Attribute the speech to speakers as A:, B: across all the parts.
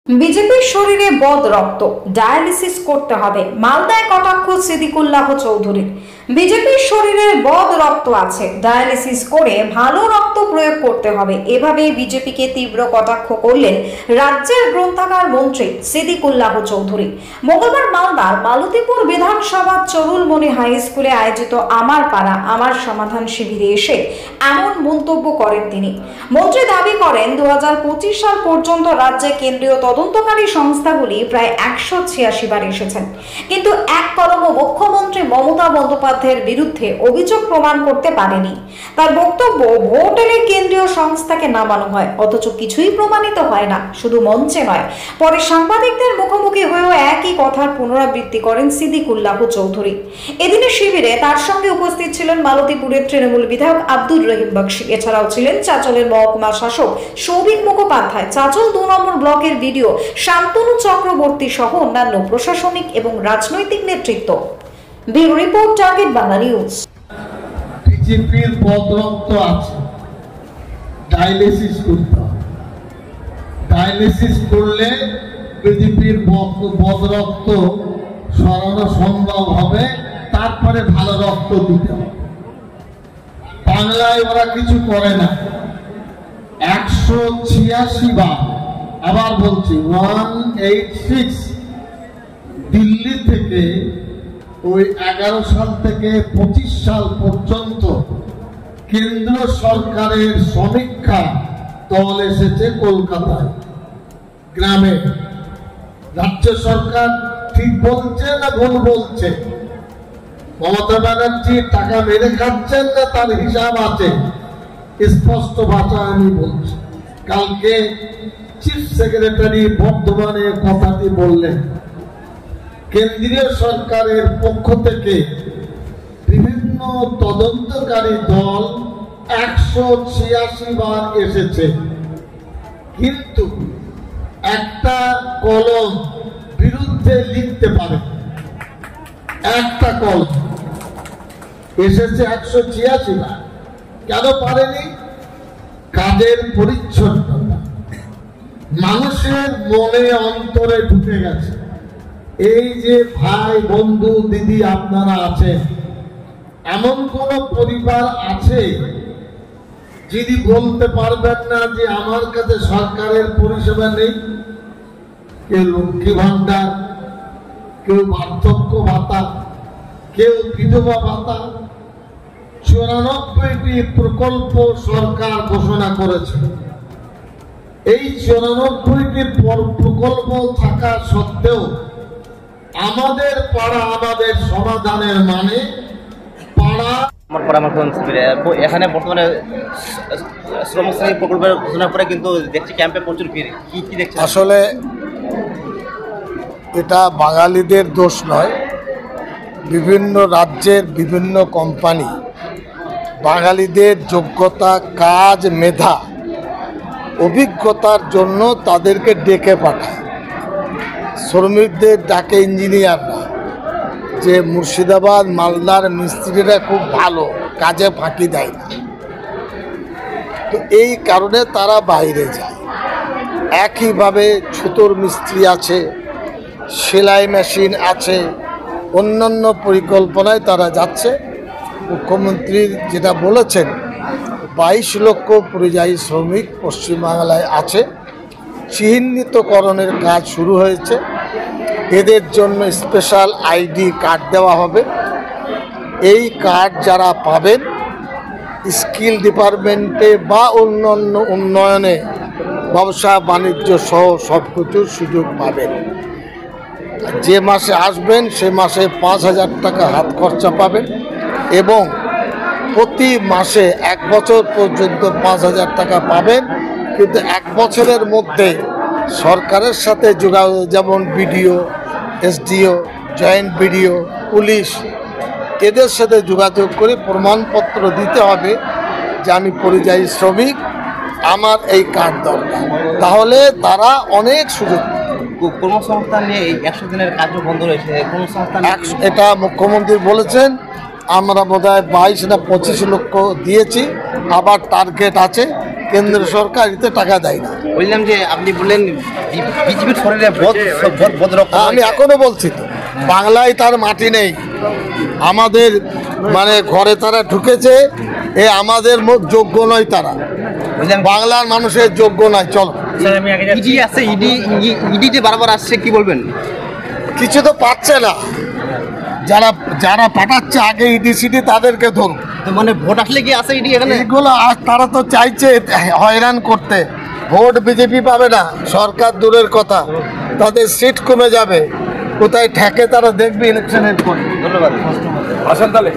A: বিজেপির শরীরে বদ রক্ত, ডায়ালিসিস করতে হবে, মালদায় কটাক্ষ সিদ্দিকুল্লাহ চৌধুরীর। বিজেপির শরীরে বদ রক্ত আছে, ডায়ালিসিস করে ভালো রক্ত প্রয়োগ করতে হবে, এভাবেই বিজেপিকে তীব্র কটাক্ষ করলেন রাজ্যের গ্রন্থাগার মন্ত্রী সিদ্দিকুল্লাহ চৌধুরী। মঙ্গলবার মালদার মালতীপুর বিধানসভা চরুলমণি হাই স্কুলে আয়োজিত আমার পাড়া আমার সমাধান শিবিরে এসে এমন মন্তব্য করেন তিনি। মন্ত্রী দাবি করেন 2025 সাল পর্যন্ত রাজ্যে কেন্দ্রীয় তদন্তকারী সংস্থাগুলি প্রায় 186 বার এসেছেন, কিন্তু এক কলমও মুখ্যমন্ত্রী মমতা বন্দ্যোপাধ্যায়ের বিরুদ্ধে অভিযোগ প্রমাণ করতে পারেনি। তার বক্তব্য, ভোট এলে কেন্দ্রীয় সংস্থাকে নামানো হয়, অথচ কিছুই প্রমাণিত হয় না। শুধু মঞ্চে নয়, পরে সাংবাদিকদের মুখোমুখি হয়েও একই কথার পুনরাবৃত্তি করেন সিদ্দিকুল্লাহ চৌধুরী। এদিনের শিবিরে তার সঙ্গে উপস্থিত ছিলেন মালতীপুরের তৃণমূল বিধায়ক আব্দুর রহিম বক্সি, এছাড়াও ছিলেন চাঁচলের মহকুমা শাসক সৌভিক মুখোপাধ্যায়, চাঁচল 2 নম্বর ব্লকের বিডিও শান্তনু চক্রবর্তী সহ অন্যান্য প্রশাসনিক এবং রাজনৈতিক নেতৃত্ব। Bureau report, target Bangla news.
B: বিজেপির বদরক্ত আছে, ডায়ালিসিস করতে হবে। ডায়ালিসিস করলে বিজেপির বদরক্ত সরানো সম্ভব হবে, তারপরে ভালো রক্ত দিতে হবে। বাংলায় ওরা কিছু করে না। 186 বার, আবার বলছি 186, দিল্লি থেকে ওই 11 সাল থেকে 25 সাল পর্যন্ত কেন্দ্র সরকারের সমীক্ষা দল এসেছে কলকাতায়, গ্রামে। রাজ্য সরকার ঠিক বলছে না ভুল বলছে? মমতা ব্যানার্জি টাকা মেরে খাচ্ছেন না তার হিসাব আছে, স্পষ্ট ভাষা আমি বলছি। কালকে চিফ সেক্রেটারি বর্ধমানে কথাটি বললেন, কেন্দ্রীয় সরকারের পক্ষ থেকে বিভিন্ন তদন্তকারী দল 186 বার এসেছে, কিন্তু একটা কলম বিরুদ্ধে লিখতে পারে। একটা কলম এসেছে 186 বার। কেন পারেনি? কাজের পরিচ্ছন্নতা মানুষের মনে অন্তরে ঢুকে গেছে। এই যে ভাই বন্ধু দিদি আপনারা আছেন, এমন কোন পরিবার আছে যিনি বলতে পারবেন না যে আমার কাছে সরকারের পরিষেবা নেই? কেউ লক্ষ্মী ভান্ডার, কেউ বার্ধক্য ভাতা, কেউ বিধবা ভাতা। 94টি প্রকল্প সরকার ঘোষণা করেছে। এই 94টি প্রকল্প থাকা সত্ত্বেও আমাদের পাড়া আমাদের সমাধানের মানে পাড়া
C: আমার পরামর্শ এখানে বর্তমানে শ্রমশ্রী প্রকল্পের ঘোষণা করে, কিন্তু দেখছি ক্যাম্পে প্রচুর ভিড়। কি দেখছি?
D: আসলে এটা বাঙালিদের দোষ নয়, বিভিন্ন রাজ্যের বিভিন্ন কোম্পানি বাঙালিদের যোগ্যতা, কাজ, মেধা, অভিজ্ঞতার জন্য তাদেরকে ডেকে পাঠায়। শ্রমিকদের ডাকে ইঞ্জিনিয়াররা, যে মুর্শিদাবাদ মালদার মিস্ত্রিরা খুব ভালো, কাজে ফাঁকি দেয় না, তো এই কারণে তারা বাইরে যায়। একইভাবে ছুতোর মিস্ত্রি আছে, সেলাই মেশিন আছে, অন্যান্য পরিকল্পনায় তারা যাচ্ছে। মুখ্যমন্ত্রী যেটা বলেছেন, 22 লক্ষ পরিযায়ী শ্রমিক পশ্চিমবাংলায় আছে। চিহ্নিতকরণের কাজ শুরু হয়েছে। এদের জন্য স্পেশাল আইডি কার্ড দেওয়া হবে। এই কার্ড যারা পাবেন, স্কিল ডিপার্টমেন্টে বা অন্যান্য উন্নয়নে, ব্যবসা বাণিজ্য সহ সব কিছুর সুযোগ পাবেন। যে মাসে আসবেন সে মাসে 5,000 টাকা হাত খরচা পাবেন, এবং প্রতি মাসে 1 বছর পর্যন্ত 5,000 টাকা পাবেন। কিন্তু 1 বছরের মধ্যে সরকারের সাথে যোগাযোগ, যেমন BDO, SDO, joint BDO, police, এদের সাথে যোগাযোগ করে প্রমাণপত্র দিতে হবে যে আমি পরিযায়ী শ্রমিক, আমার এই কার্ড দরকার। তাহলে তারা অনেক সুযোগ।
C: কর্মসংস্থান নিয়ে এই 100 দিনের কার্য বন্ধ রয়েছে। কর্মসংস্থান
D: এটা মুখ্যমন্ত্রী বলেছেন, আমরা বোধহয় 22 না 25 লক্ষ দিয়েছি, আবার টার্গেট আছে কেন্দ্র সরকার এতে টাকা দেয় না।
C: বললাম যে আপনি বললেন বিজেপির শরীরে বদ রক্ত
D: আমি এখনো বলছি তো, বাংলায় তার মাটি নেই, আমাদের মানে ঘরে তারা ঢুকেছে, আমাদের যোগ্য নয় তারা, বাংলার মানুষের যোগ্য নয়। চলো,
C: ইডি আছে, ইডি যে বারবার আসছে, কি বলবেন?
D: কিছু তো পাচ্ছে না, যারা যারা পাঠাচ্ছে আগে ইডিসিডি তাদেরকে ধরুন।
C: তো মানে ভোট আসলে কি আছে ইডি এখানে?
D: এগুলো আর তারা তো চাইছে হয়রান করতে। ভোট বিজেপি পাবে না, সরকার দূরের কথা, তাদের সিট কমে যাবে, কোথায় ঠেকে তারা দেখবে ইলেকশনের পরে।
C: ধন্যবাদ।
D: আসেন তাহলে।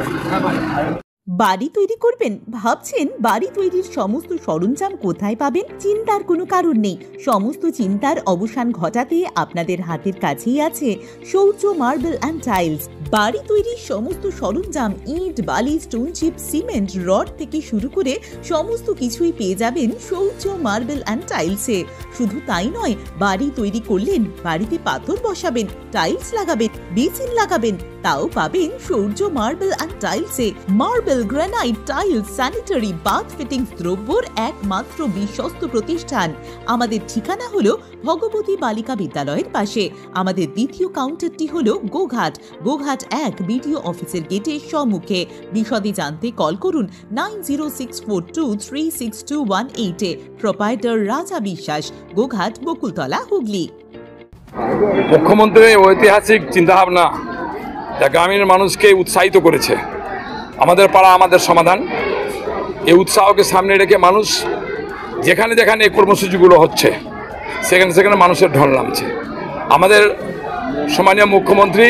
E: বাড়ি তৈরি করবেন, ভাবছেন বাড়ি তৈরির সমস্ত সরঞ্জাম কোথায় পাবেন? চিন্তার কোনো কারণ নেই। সমস্ত চিন্তার অবসান ঘটাতে আপনাদের হাতের কাছেই আছে শৌর্য মার্বেল অ্যান্ড টাইলস। বাড়ি তৈরির সমস্ত সরঞ্জাম, ইট, বালি, স্টোন চিপ, সিমেন্ট, রড থেকে শুরু করে সমস্ত কিছুই পেয়ে যাবেন শৌর্য মার্বেল অ্যান্ড টাইলসে। শুধু তাই নয়, বাড়ি তৈরি করলেন, বাড়িতে পাথর বসাবেন, টাইলস লাগাবেন, বেসিন লাগাবেন, তাও পাবেন শৌর্য মার্বেল অ্যান্ড টাইলসে। Marble, granite, tiles, sanitary, bath fittings দ্রব্যর একমাত্র বিশ্বস্ত প্রতিষ্ঠান। আমাদের ঠিকানা হলো ভগবতী বালিকা বিদ্যালয়ের পাশে। আমাদের দ্বিতীয় কাউন্টারটি হলো গোঘাট 1 বিডিও অফিসের গেটের সম্মুখে। বিশদে জানতে কল করুন 9064236218 প্রোপাইটার রাজা বিশ্বাস, গোঘাট, বকুলতলা, হুগলি।
F: মুখ্যমন্ত্রীর ঐতিহাসিক চিন্তাভাবনা যা গ্রামীণ মানুষকে উৎসাহিত করেছে, আমাদের পাড়া আমাদের সমাধান, এই উৎসাহকে সামনে রেখে মানুষ যেখানে যেখানে এই কর্মসূচিগুলো হচ্ছে সেখানে সেখানে মানুষের ঢল নামছে। আমাদের সম্মানীয় মুখ্যমন্ত্রী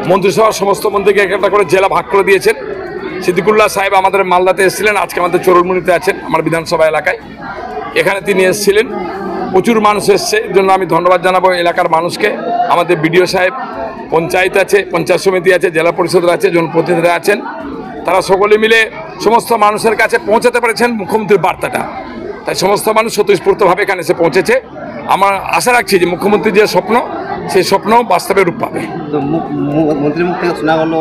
F: মন্ত্রিসভার সমস্ত মন্ত্রীকে একটা করে জেলা ভাগ করে দিয়েছেন। সিদ্দিকুল্লাহ সাহেব আমাদের মালদাতে এসেছিলেন, আজকে আমাদের চোরলমুনিতে আছেন, আমার বিধানসভা এলাকায়। এখানে তিনি এসেছিলেন, প্রচুর মানুষ এসছে, এর জন্য আমি ধন্যবাদ জানাবো এলাকার মানুষকে। আমাদের বিডিও সাহেব, পঞ্চায়েত আছে, পঞ্চায়েত সমিতি আছে, জেলা পরিষদ আছে, জনপ্রতিনিধিরা আছেন, তারা সকলে মিলে সমস্ত মানুষের কাছে পৌঁছাতে পেরেছেন মুখ্যমন্ত্রীর বার্তাটা। তাই সমস্ত মানুষ স্বতঃস্ফূর্তভাবে এখানে এসে পৌঁছেছে। আমার আশা রাখছি যে মুখ্যমন্ত্রীর যে স্বপ্ন, সেই স্বপ্ন বাস্তবে রূপ পাবে।
C: তো মন্ত্রীর মুখ থেকে শোনা গেল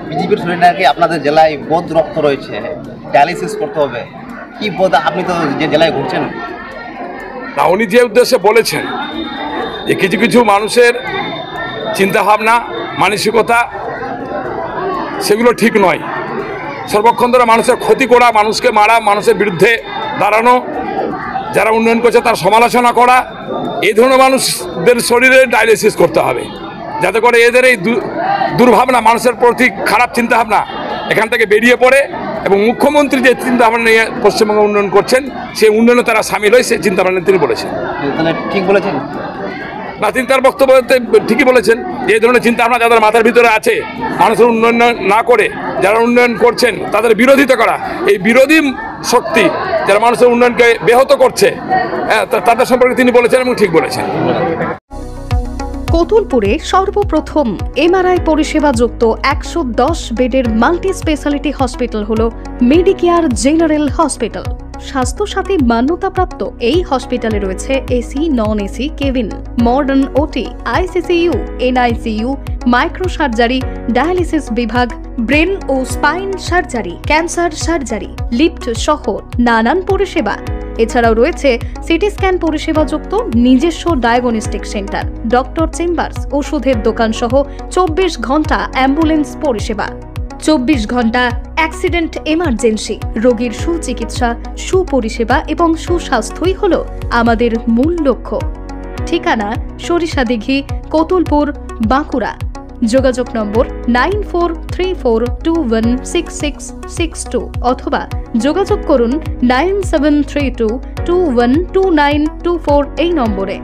C: বিজেপির শরীরে নাকি আপনাদের জেলায় বদ রক্ত রয়েছে, ডায়ালিসিস করতে হবে। কি বদ? আপনি তো যে জেলায় ঘুরছেন
F: না, উনি যে উদ্দেশ্যে বলেছেন যে কিছু কিছু মানুষের চিন্তাভাবনা, মানসিকতা সেগুলো ঠিক নয়। সর্বক্ষণ ধরে মানুষের ক্ষতি করা, মানুষকে মারা, মানুষের বিরুদ্ধে দাঁড়ানো, যারা উন্নয়ন করছে তার সমালোচনা করা, এই ধরনের মানুষদের শরীরে ডায়ালিসিস করতে হবে, যাতে করে এদের এই দুর্ভাবনা, মানুষের প্রতি খারাপ চিন্তাভাবনা এখান থেকে বেরিয়ে পড়ে এবং মুখ্যমন্ত্রী যে চিন্তাভাবনা নিয়ে পশ্চিমবঙ্গ উন্নয়ন করছেন সেই উন্নয়নে তারা সামিল হয়, সেই চিন্তাভাবনা তিনি বলেছেন।
C: তাহলে ঠিক বলেছেন
F: না, তিনি তার বক্তব্যতে ঠিকই বলেছেন যে এই ধরনের চিন্তাভাবনা যাদের মাথার ভিতরে আছে, মানুষের উন্নয়ন না করে যারা উন্নয়ন করছেন তাদের বিরোধিতা করা, এই বিরোধী শক্তি যারা মানুষের উন্নয়নকে ব্যাহত করছে, তাদের সম্পর্কে তিনি বলেছেন এবং ঠিক বলেছেন।
G: কোতুলপুরে সর্বপ্রথম এমআরআই পরিষেবা যুক্ত 110 বেডের মাল্টি স্পেশালিটি হসপিটাল হলো মেডিকেয়ার জেনারেল হসপিটাল। স্বাস্থ্যসাথী মান্যতাপ্রাপ্ত এই হসপিটালে রয়েছে AC, non AC cabin, modern OT, ICCU, NICU, micro surgery, dialysis বিভাগ, ব্রেন ও spine surgery, cancer surgery, lift সহ নানান পরিষেবা। এছাড়াও রয়েছে সিটি স্ক্যান পরিষেবা যুক্ত নিজস্ব ডায়াগনস্টিক সেন্টার, ডক্টর চেম্বার্স, ওষুধের দোকান সহ 24 ঘন্টা অ্যাম্বুলেন্স পরিষেবা। 24 ঘন্টা অ্যাক্সিডেন্ট এমার্জেন্সি, রোগীর সুচিকিৎসা, সুপরিষেবা এবং সুস্বাস্থ্যই হলো আমাদের মূল লক্ষ্য। ঠিকানা সরিষাদিঘি, কোতুলপুর, বাঁকুড়া। যোগাযোগ নম্বর 9434216662 অথবা যোগাযোগ করুন 9732212924 এই নম্বরে।